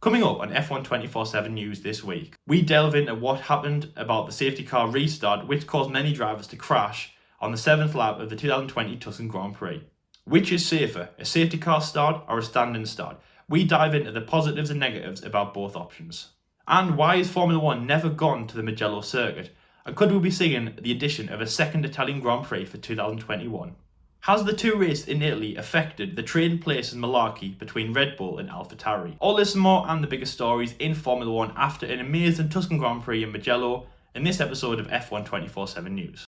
Coming up on F1 24/7 News this week, we delve into what happened about the safety car restart, which caused many drivers to crash on the 7th lap of the 2020 Tuscan Grand Prix. Which is safer, a safety car start or a standing start? We dive into the positives and negatives about both options. And why is Formula 1 never gone to the Mugello circuit? And could we be seeing the addition of a second Italian Grand Prix for 2021? Has the two races in Italy affected the trading places malarkey between Red Bull and AlphaTauri? All this and more and the biggest stories in Formula 1 after an amazing Tuscan Grand Prix in Mugello in this episode of F1 24/7 News.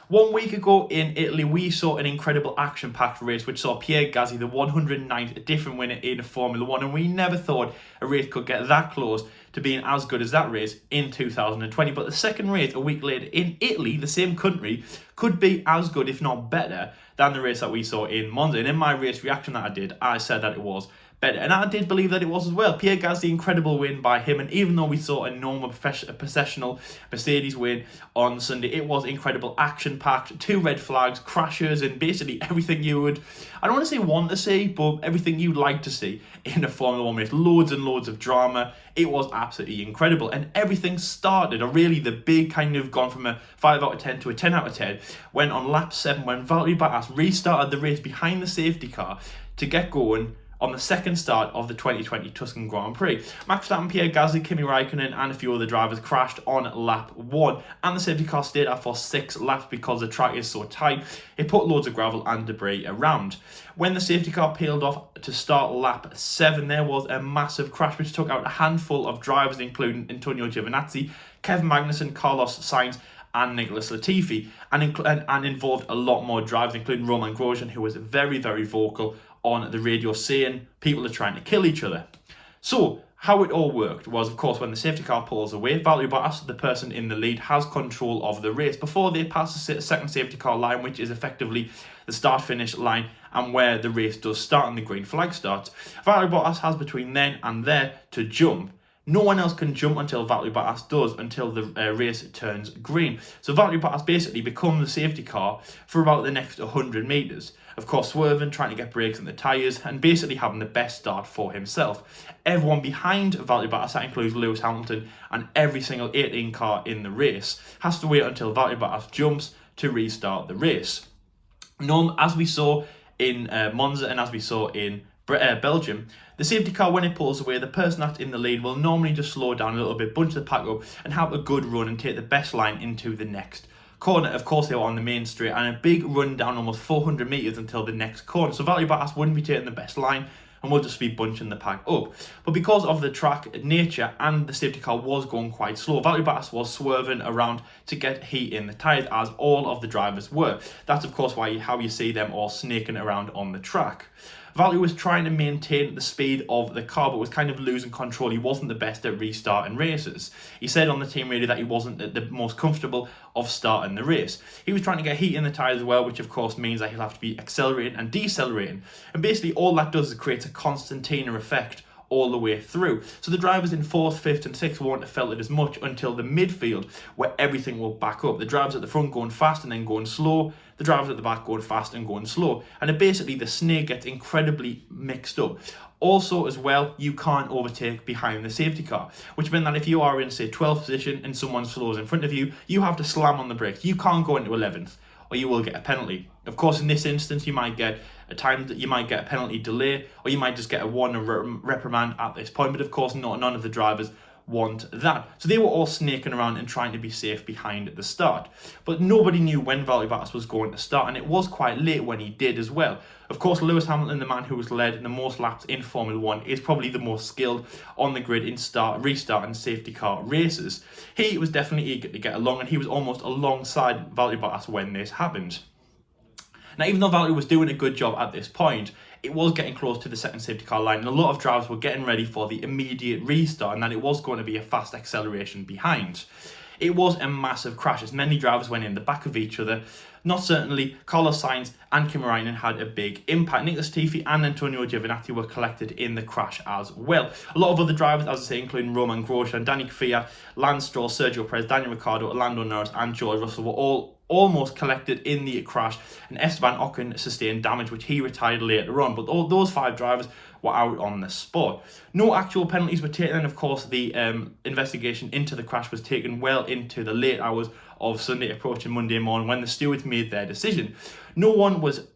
1 week ago in Italy, we saw an incredible action-packed race which saw Pierre Gasly, the 109th different winner in Formula 1, and we never thought a race could get that close to being as good as that race in 2020. But the second race a week later in Italy, the same country, could be as good, if not better, than the race that we saw in Monza. And in my race reaction that I did, I said that it was better. And I did believe that it was as well. Pierre Gasly, incredible win by him. And even though we saw a normal processional Mercedes win on Sunday, it was incredible, action-packed, 2 red flags, crashes, and basically everything you would, I don't want to say want to see, but everything you'd like to see in a Formula 1 race. Loads and loads of drama. It was absolutely incredible. And everything started, or really the big kind of gone from a 5 out of 10 to a 10 out of 10, when on lap 7, when Valtteri Bottas restarted the race behind the safety car to get going on the second start of the 2020 Tuscan Grand Prix. Max Verstappen, Pierre Gasly, Kimi Raikkonen and a few other drivers crashed on lap 1, and the safety car stayed out for 6 laps because the track is so tight. It put loads of gravel and debris around. When the safety car peeled off to start lap 7, there was a massive crash which took out a handful of drivers, including Antonio Giovinazzi, Kevin Magnussen, Carlos Sainz and Nicholas Latifi, and involved a lot more drivers, including Romain Grosjean, who was very, very vocal on the radio saying people are trying to kill each other. So how it all worked was, of course, when the safety car pulls away, Valtteri Bottas, the person in the lead, has control of the race before they pass the second safety car line, which is effectively the start-finish line and where the race does start and the green flag starts. Valtteri Bottas has between then and there to jump. No one else can jump until Valtteri Bottas does, until the race turns green. So Valtteri Bottas basically becomes the safety car for about the next 100 metres. Of course, swerving, trying to get brakes in the tyres, and basically having the best start for himself. Everyone behind Valtteri Bottas, that includes L.Hamilton and every single 18 car in the race, has to wait until Valtteri Bottas jumps to restart the race. As we saw in Monza and as we saw in Belgium, the safety car, when it pulls away, the person that's in the lead will normally just slow down a little bit, bunch the pack up and have a good run and take the best line into the next corner. Of course, they were on the main straight and a big run down almost 400 metres until the next corner. So Valtteri Bottas wouldn't be taking the best line and will just be bunching the pack up. But because of the track nature and the safety car was going quite slow, Valtteri Bottas was swerving around to get heat in the tyres, as all of the drivers were. That's of course how you see them all snaking around on the track. Valtteri was trying to maintain the speed of the car, but was kind of losing control. He wasn't the best at restarting races. He said on the team radio that he wasn't the most comfortable of starting the race. He was trying to get heat in the tyres as well, which of course means that he'll have to be accelerating and decelerating. And basically all that does is create a concertina effect all the way through. So the drivers in 4th, 5th and 6th won't have felt it as much until the midfield, where everything will back up. The drivers at the front going fast and then going slow, the drivers at the back going fast and going slow. And basically the snake gets incredibly mixed up. Also as well, you can't overtake behind the safety car, which means that if you are in, say, 12th position and someone slows in front of you, you have to slam on the brakes. You can't go into 11th or you will get a penalty. Of course, in this instance, you might get a penalty delay, or you might just get a reprimand at this point. But of course, none of the drivers want that. So they were all snaking around and trying to be safe behind the start. But nobody knew when Valtteri Bottas was going to start, and it was quite late when he did as well. Of course, Lewis Hamilton, the man who has led the most laps in Formula 1, is probably the most skilled on the grid in restart and safety car races. He was definitely eager to get along, and he was almost alongside Valtteri Bottas when this happened. Now, even though Valtteri was doing a good job at this point, it was getting close to the second safety car line, and a lot of drivers were getting ready for the immediate restart, and that it was going to be a fast acceleration behind. It was a massive crash as many drivers went in the back of each other. Not certainly, Carlos Sainz and Kimi Raikkonen had a big impact. Nicholas Latifi and Antonio Giovinazzi were collected in the crash as well. A lot of other drivers, as I say, including Romain Grosjean, Danny Kvyat, Lance Stroll, Sergio Perez, Daniel Ricciardo, Lando Norris and George Russell were all almost collected in the crash, and Esteban Ocon sustained damage, which he retired later on. But all those 5 drivers were out on the spot. No actual penalties were taken, and of course the investigation into the crash was taken well into the late hours of Sunday approaching Monday morning when the stewards made their decision. No one was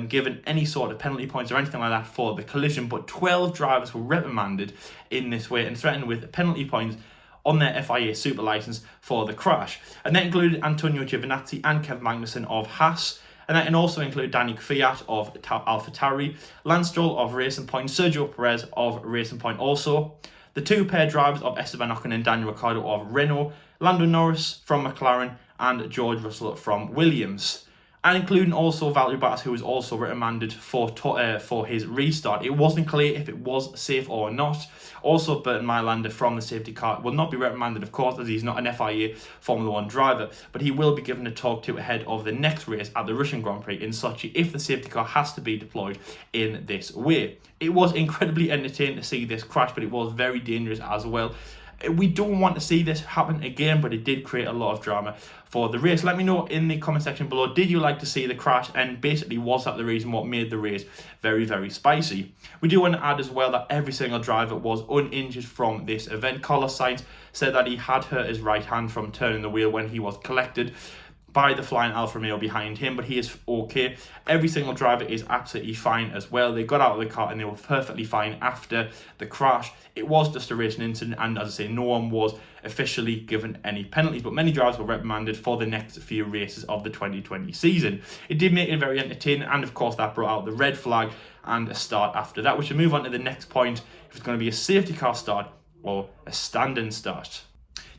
given any sort of penalty points or anything like that for the collision, but 12 drivers were reprimanded in this way and threatened with penalty points on their FIA super license for the crash. And that included Antonio Giovinazzi and Kev Magnussen of Haas. And that can also include Danny Kvyat of AlphaTauri, Lance Stroll of Racing Point, Sergio Perez of Racing Point also, the 2 pair drivers of Esteban Ocon and Daniel Ricciardo of Renault, Lando Norris from McLaren, and George Russell from Williams. And including also Valtteri Bottas, who was also reprimanded for his restart. It wasn't clear if it was safe or not. Also, Burton Mailander from the safety car will not be reprimanded, of course, as he's not an FIA Formula 1 driver, but he will be given a talk to ahead of the next race at the Russian Grand Prix in Sochi if the safety car has to be deployed in this way. It was incredibly entertaining to see this crash, but it was very dangerous as well. We don't want to see this happen again, but it did create a lot of drama for the race. Let me know in the comment section below, did you like to see the crash, and basically was that the reason what made the race very, very spicy? We do want to add as well that every single driver was uninjured from this event. Carlos Sainz said that he had hurt his right hand from turning the wheel when he was collected by the flying Alfa Romeo behind him, but he is okay. Every single driver is absolutely fine as well. They got out of the car and they were perfectly fine after the crash. It was just a racing incident, and as I say, no one was officially given any penalties, but many drivers were reprimanded for the next few races of the 2020 season. It did make it very entertaining, and of course that brought out the red flag and a start after that. We should move on to the next point, if it's going to be a safety car start or a stand-in start.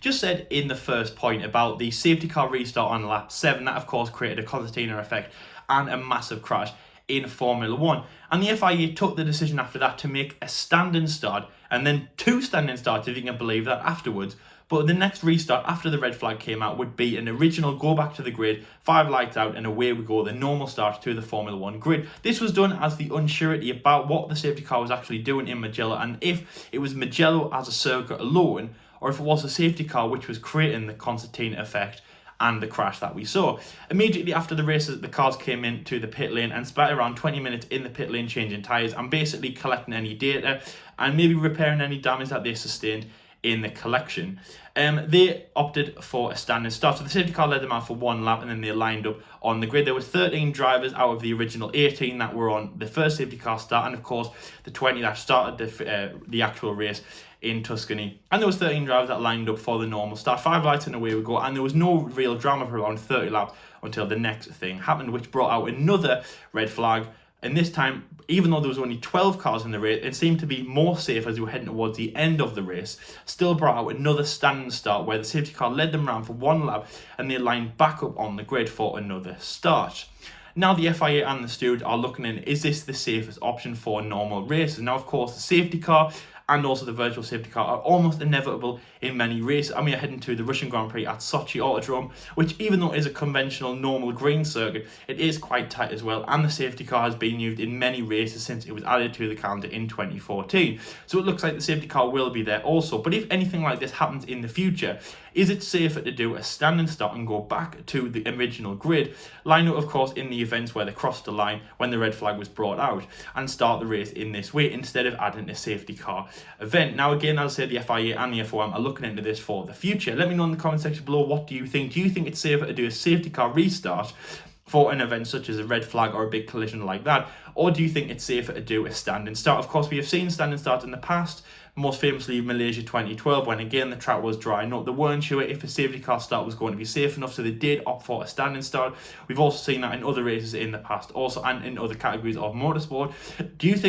Just said in the first point about the safety car restart on lap 7, that of course created a concertina effect and a massive crash in Formula 1. And the FIA took the decision after that to make a stand-in start and then 2 stand-in starts, if you can believe that, afterwards. But the next restart after the red flag came out would be an original go back to the grid, 5 lights out, and away we go, the normal start to the Formula 1 grid. This was done as the unsurety about what the safety car was actually doing in Mugello, and if it was Mugello as a circuit alone, or if it was a safety car which was creating the concertina effect and the crash that we saw. Immediately after the races, the cars came into the pit lane and spent around 20 minutes in the pit lane changing tyres and basically collecting any data and maybe repairing any damage that they sustained in the collection. They opted for a standing start. So the safety car led them out for 1 lap and then they lined up on the grid. There were 13 drivers out of the original 18 that were on the first safety car start, and of course the 20 that started the actual race in Tuscany. And there was 13 drivers that lined up for the normal start. 5 lights and away we go, and there was no real drama for around 30 laps until the next thing happened, which brought out another red flag. And this time, even though there was only 12 cars in the race, it seemed to be more safe as we were heading towards the end of the race. Still brought out another standing start where the safety car led them around for 1 lap and they lined back up on the grid for another start. Now the FIA and the steward are looking in, is this the safest option for normal races? Now, of course, the safety car and also the virtual safety car are almost inevitable in many races. And we are heading to the Russian Grand Prix at Sochi Autodrome, which, even though it is a conventional normal green circuit, it is quite tight as well, and the safety car has been used in many races since it was added to the calendar in 2014. So it looks like the safety car will be there also. But if anything like this happens in the future, is it safer to do a standing start and go back to the original grid, line up of course in the events where they crossed the line when the red flag was brought out, and start the race in this way instead of adding a safety car event? Now again, as I said, the FIA and the FOM are looking into this for the future. Let me know in the comment section below, what do you think? Do you think it's safer to do a safety car restart for an event such as a red flag or a big collision like that, or do you think it's safer to do a standing start? Of course, we have seen standing starts in the past, most famously Malaysia 2012, when again the track was drying up. They weren't sure if a safety car start was going to be safe enough, so they did opt for a standing start. We've also seen that in other races in the past also, and in other categories of motorsport.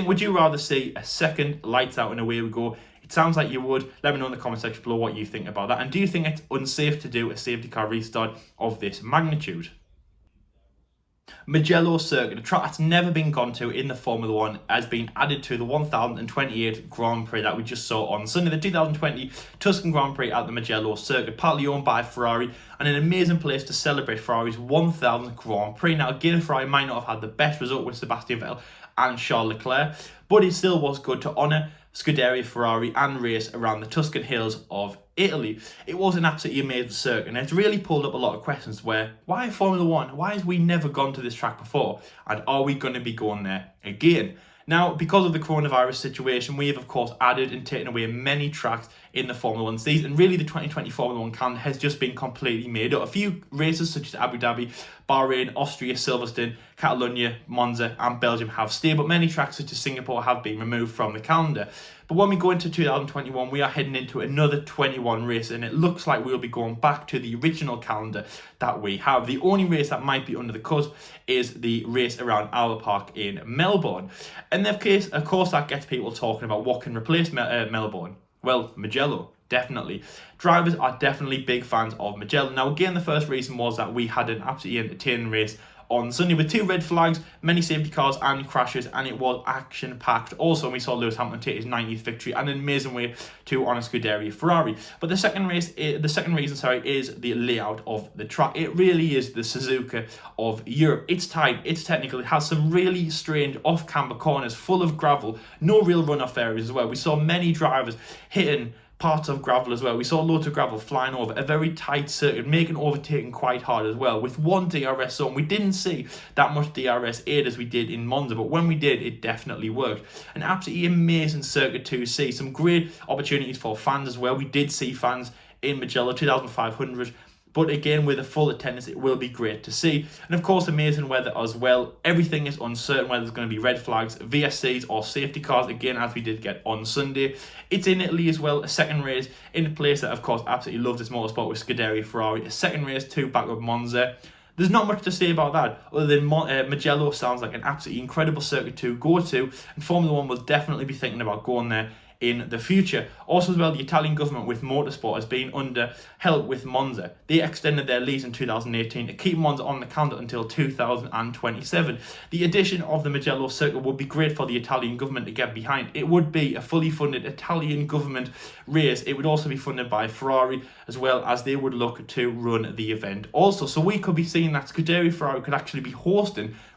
Would you rather see a second, lights out and away we go? It sounds like you would. Let me know in the comment section below what you think about that, and do you think it's unsafe to do a safety car restart of this magnitude? Mugello circuit, a track that's never been gone to in the Formula 1, has been added to the 1028 Grand Prix that we just saw on Sunday. The 2020 Tuscan Grand Prix at the Mugello circuit, partly owned by Ferrari, and an amazing place to celebrate Ferrari's 1000th Grand Prix. Now again, Ferrari might not have had the best result with Sebastian Vettel and Charles Leclerc, but it still was good to honour Scuderia Ferrari and race around the Tuscan hills of Italy. It was an absolutely amazing circuit, and it's really pulled up a lot of questions where, why Formula One? Why has we never gone to this track before? And are we going to be going there again? Now, because of the coronavirus situation, we have, of course, added and taken away many tracks in the Formula One season. And really, the 2020 Formula One calendar has just been completely made up. A few races such as Abu Dhabi, Bahrain, Austria, Silverstone, Catalonia, Monza and Belgium have stayed, but many tracks such as Singapore have been removed from the calendar. But when we go into 2021, we are heading into another 21 races, and it looks like we'll be going back to the original calendar that we have. The only race that might be under the cusp is the race around Albert Park in Melbourne. And of course, that gets people talking about what can replace Melbourne. Well, Mugello. Definitely. Drivers are definitely big fans of Mugello. Now, again, the first reason was that we had an absolutely entertaining race on Sunday with 2 red flags, many safety cars and crashes, and it was action-packed. Also, we saw L.Hamilton take his 90th victory and an amazing way to on a Scuderia Ferrari. But the second reason is the layout of the track. It really is the Suzuka of Europe. It's tight, it's technical, it has some really strange off-camber corners full of gravel, no real run-off areas as well. We saw many drivers hitting parts of gravel as well. We saw loads of gravel flying over a very tight circuit, making overtaking quite hard as well. With one DRS zone, we didn't see that much DRS aid as we did in Monza, but when we did, it definitely worked. An absolutely amazing circuit to see. Some great opportunities for fans as well. We did see fans in Mugello, 2,500. But again, with a full attendance, it will be great to see. And of course, amazing weather as well. Everything is uncertain whether there's going to be red flags, VSCs or safety cars, again, as we did get on Sunday. It's in Italy as well, a second race in a place that, of course, absolutely loves its motorsport with Scuderia Ferrari. A second race to back up Monza. There's not much to say about that, other than Mugello sounds like an absolutely incredible circuit to go to, and Formula One will definitely be thinking about going there in the future. Also as well, the Italian government with motorsport has been under help with Monza. They extended their lease in 2018 to keep Monza on the calendar until 2027. The addition of the Mugello circuit would be great for the Italian government to get behind. It would be a fully funded Italian government race. It would also be funded by Ferrari, as well as they would look to run the event also. So we could be seeing that Scuderia Ferrari could actually be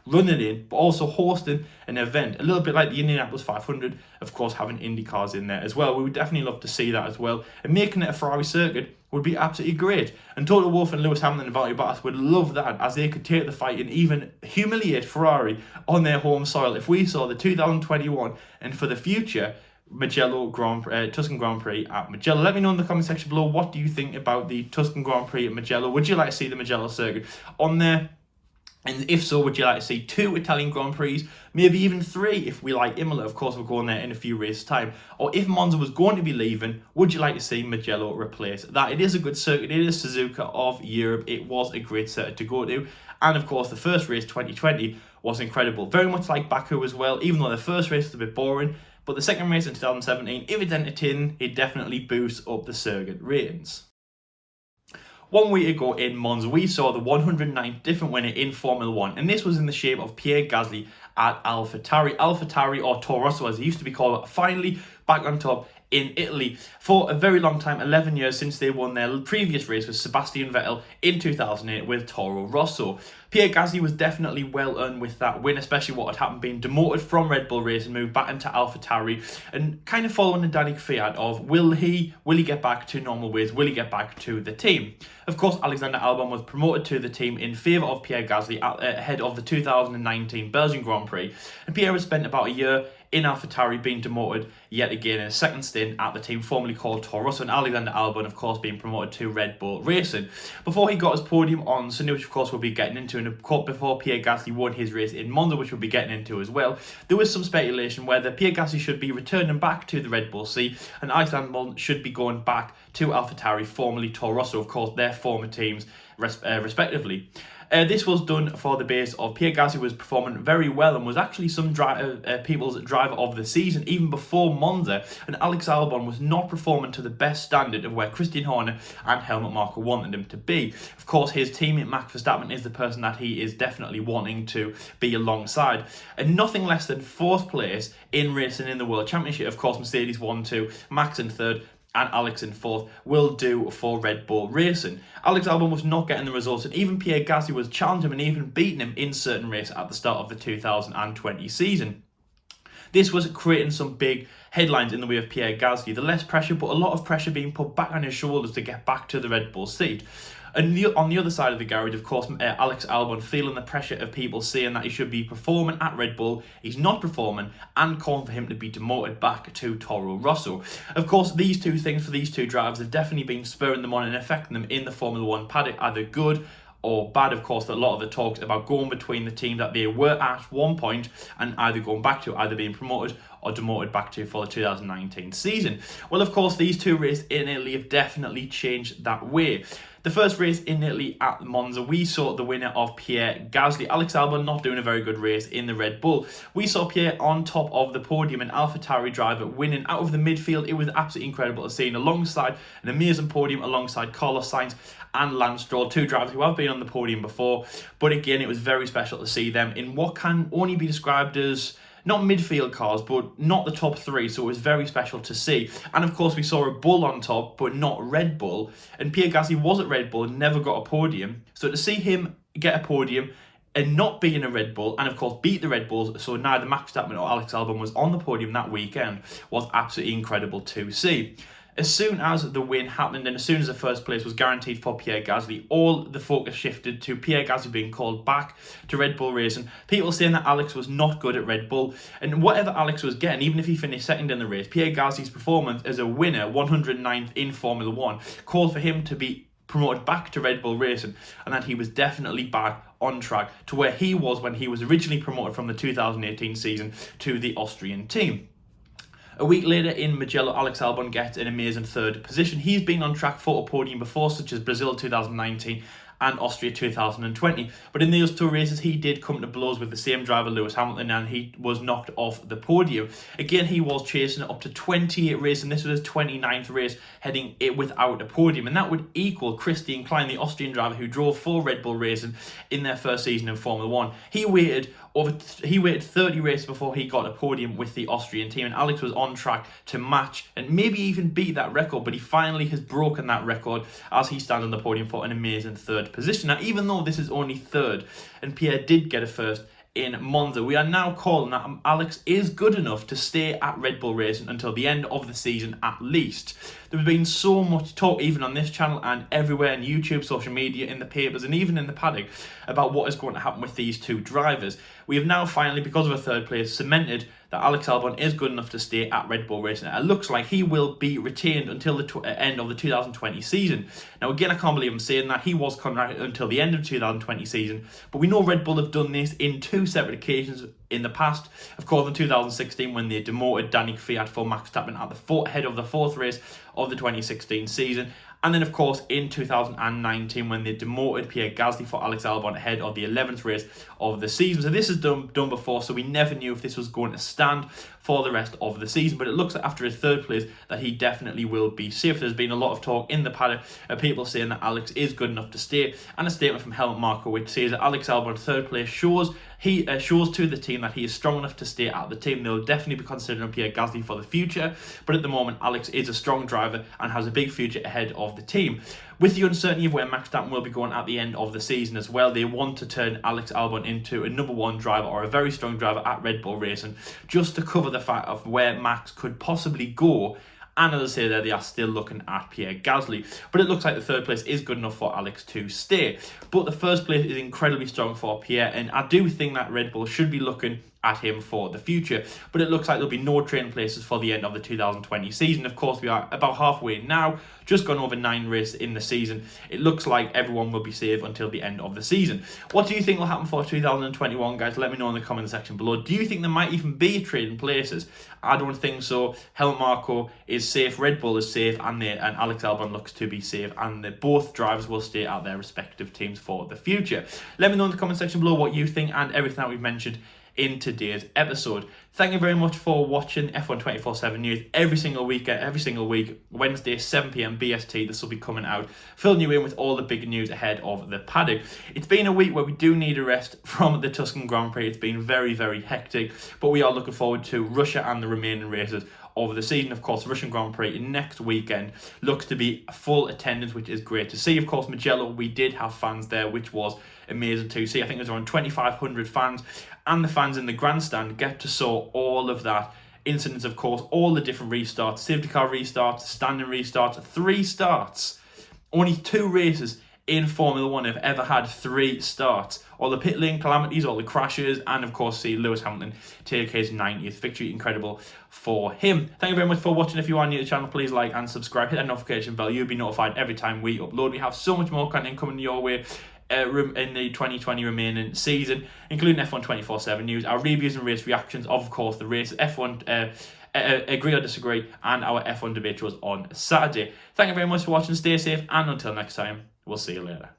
running in, but also hosting an event, a little bit like the Indianapolis 500, of course, having Indy cars in there as well. We would definitely love to see that as well, and making it a Ferrari circuit would be absolutely great. And Toto Wolff and Lewis Hamilton and Valtteri Bottas would love that, as they could take the fight and even humiliate Ferrari on their home soil if we saw the 2021 and for the future Tuscan Grand Prix at Mugello. Let me know in the comment section below, what do you think about the Tuscan Grand Prix at Mugello? Would you like to see the Mugello circuit on there? And if so, would you like to see 2 Italian Grand Prix, maybe even 3 if we like Imola? Of course, we're going there in a few races' time. Or if Monza was going to be leaving, would you like to see Mugello replace that? It is a good circuit. It is Suzuka of Europe. It was a great circuit to go to. And of course, the first race, 2020, was incredible. Very much like Baku as well, even though the first race was a bit boring. But the second race in 2017, if it's entertaining, it definitely boosts up the circuit ratings. 1 week ago in Monza, we saw the 109th different winner in Formula One, and this was in the shape of Pierre Gasly at AlphaTauri, or Toro Rosso as it used to be called, finally back on top in Italy for a very long time, 11 years since they won their previous race with Sebastian Vettel in 2008 with Toro Rosso. Pierre Gasly was definitely well earned with that win, especially what had happened, being demoted from Red Bull Racing, moved back into AlphaTauri, and kind of following the Danny Kvyat of will he get back to normal ways, will he get back to the team? Of course, Alexander Albon was promoted to the team in favour of Pierre Gasly ahead of the 2019 Belgian Grand Prix, and Pierre has spent about a year in AlphaTauri being demoted yet again in a second stint at the team formerly called Toro Rosso, and Alexander Albon, of course, being promoted to Red Bull Racing. Before he got his podium on Sunday, which of course we'll be getting into, and before Pierre Gasly won his race in Monza, which we'll be getting into as well, there was some speculation whether Pierre Gasly should be returning back to the Red Bull C and Alexander Albon should be going back to AlphaTauri, formerly Toro Rosso, of course, their former teams respectively. This was done for the base of Pierre Gasly was performing very well and was actually some people's driver of the season even before Monza, and Alex Albon was not performing to the best standard of where Christian Horner and Helmut Marko wanted him to be. Of course, his teammate Max Verstappen is the person that he is definitely wanting to be alongside, and nothing less than 4th place in racing in the World Championship. Of course, Mercedes 1, 2, Max in 3rd, and Alex in 4th will do for Red Bull Racing. Alex Albon was not getting the results, and even Pierre Gasly was challenging him and even beating him in certain races at the start of the 2020 season. This was creating some big headlines in the way of Pierre Gasly. The less pressure, but a lot of pressure being put back on his shoulders to get back to the Red Bull seat. And on the other side of the garage, of course, Alex Albon feeling the pressure of people saying that he should be performing at Red Bull. He's not performing, and calling for him to be demoted back to Toro Rosso. Of course, these two things for these two drivers have definitely been spurring them on and affecting them in the Formula One paddock, either good or bad. Of course, a lot of the talks about going between the team that they were at one point and either going back to, either being promoted or demoted back to for the 2019 season. Well, of course, these two races in Italy have definitely changed that way. The first race in Italy at Monza, we saw the winner of Pierre Gasly. Alex Albon not doing a very good race in the Red Bull. We saw Pierre on top of the podium, an AlphaTauri driver winning out of the midfield. It was absolutely incredible to see, alongside an amazing podium alongside Carlos Sainz and Lance Stroll, two drivers who have been on the podium before. But again, it was very special to see them in what can only be described as not midfield cars, but not the top three, so it was very special to see. And of course, we saw a Bull on top, but not Red Bull. And Pierre Gasly was at Red Bull and never got a podium. So to see him get a podium and not be in a Red Bull, and of course beat the Red Bulls, so neither Max Verstappen or Alex Albon was on the podium that weekend, was absolutely incredible to see. As soon as the win happened and as soon as the first place was guaranteed for Pierre Gasly, all the focus shifted to Pierre Gasly being called back to Red Bull Racing. People saying that Alex was not good at Red Bull, and whatever Alex was getting, even if he finished second in the race, Pierre Gasly's performance as a winner, 109th in Formula One, called for him to be promoted back to Red Bull Racing, and that he was definitely back on track to where he was when he was originally promoted from the 2018 season to the Austrian team. A week later in Mugello, Alex Albon gets an amazing third position. He's been on track for a podium before, such as Brazil 2019 and Austria 2020. But in those two races, he did come to blows with the same driver, L.Hamilton, and he was knocked off the podium. Again, he was chasing up to 28 races, and this was his 29th race, heading it without a podium. And that would equal Christian Klein, the Austrian driver who drove for Red Bull Racing in their first season in Formula One. He waited 30 races before he got a podium with the Austrian team, and Alex was on track to match and maybe even beat that record, but he finally has broken that record as he stands on the podium for an amazing third position. Now, even though this is only third and Pierre did get a first in Monza, we are now calling that Alex is good enough to stay at Red Bull Racing until the end of the season at least. There's been so much talk, even on this channel and everywhere on YouTube, social media, in the papers, and even in the paddock, about what is going to happen with these two drivers. We have now finally, because of a third place, cemented that Alex Albon is good enough to stay at Red Bull Racing. It looks like he will be retained until the end of the 2020 season. Now, again, I can't believe I'm saying that. He was contracted until the end of the 2020 season, but we know Red Bull have done this in two separate occasions in the past. Of course, in 2016, when they demoted Danny Kvyat for Max Verstappen at the head of the fourth race of the 2016 season. And then, of course, in 2019, when they demoted Pierre Gasly for Alex Albon ahead of the 11th race of the season. So this is done before, so we never knew if this was going to stand for the rest of the season. But it looks like after his third place that he definitely will be safe. There's been a lot of talk in the paddock of people saying that Alex is good enough to stay. And a statement from Helmut Marko which says that Alex Albon's third place shows to the team that he is strong enough to stay at the team. They'll definitely be considering Pierre Gasly for the future, but at the moment Alex is a strong driver and has a big future ahead of the team. With the uncertainty of where Max Verstappen will be going at the end of the season as well, they want to turn Alex Albon into a number one driver or a very strong driver at Red Bull Racing, just to cover the fact of where Max could possibly go. And as I say there, they are still looking at Pierre Gasly. But it looks like the third place is good enough for Alex to stay. But the first place is incredibly strong for Pierre, and I do think that Red Bull should be looking at him for the future. But it looks like there'll be no training places for the end of the 2020 season. Of course, we are about halfway now, just gone over 9 races in the season. It looks like everyone will be safe until the end of the season. What do you think will happen for 2021, guys? Let me know in the comment section below. Do you think there might even be trading places? I don't think so. Helmut Marko is safe, Red Bull is safe, and Alex Albon looks to be safe, and both drivers will stay at their respective teams for the future. Let me know in the comment section below what you think and everything that we've mentioned in today's episode. Thank you very much for watching F1 24/7 News every single week, Wednesday 7 PM BST. This will be coming out, filling you in with all the big news ahead of the paddock. It's been a week where we do need a rest from the Tuscan Grand Prix. It's been very, very hectic, but we are looking forward to Russia and the remaining races over the season. Of course, Russian Grand Prix next weekend looks to be full attendance, which is great to see. Of course, Mugello, we did have fans there, which was amazing to see. I think there's around 2,500 fans, and the fans in the grandstand get to saw all of that incidents, of course, all the different restarts, safety car restarts, standing restarts, 3 starts. Only 2 races in Formula 1 have ever had 3 starts. All the pit lane calamities, all the crashes, and of course see Lewis Hamilton take his 90th victory. Incredible for him. Thank you very much for watching. If you are new to the channel, please like and subscribe. Hit that notification bell. You'll be notified every time we upload. We have so much more content coming your way in the 2020 remaining season, including F1 24/7 news, our reviews and race reactions of course, the race, F1 agree or disagree, and our F1 debate shows on Saturday. Thank you very much for watching. Stay safe, and until next time, we'll see you later.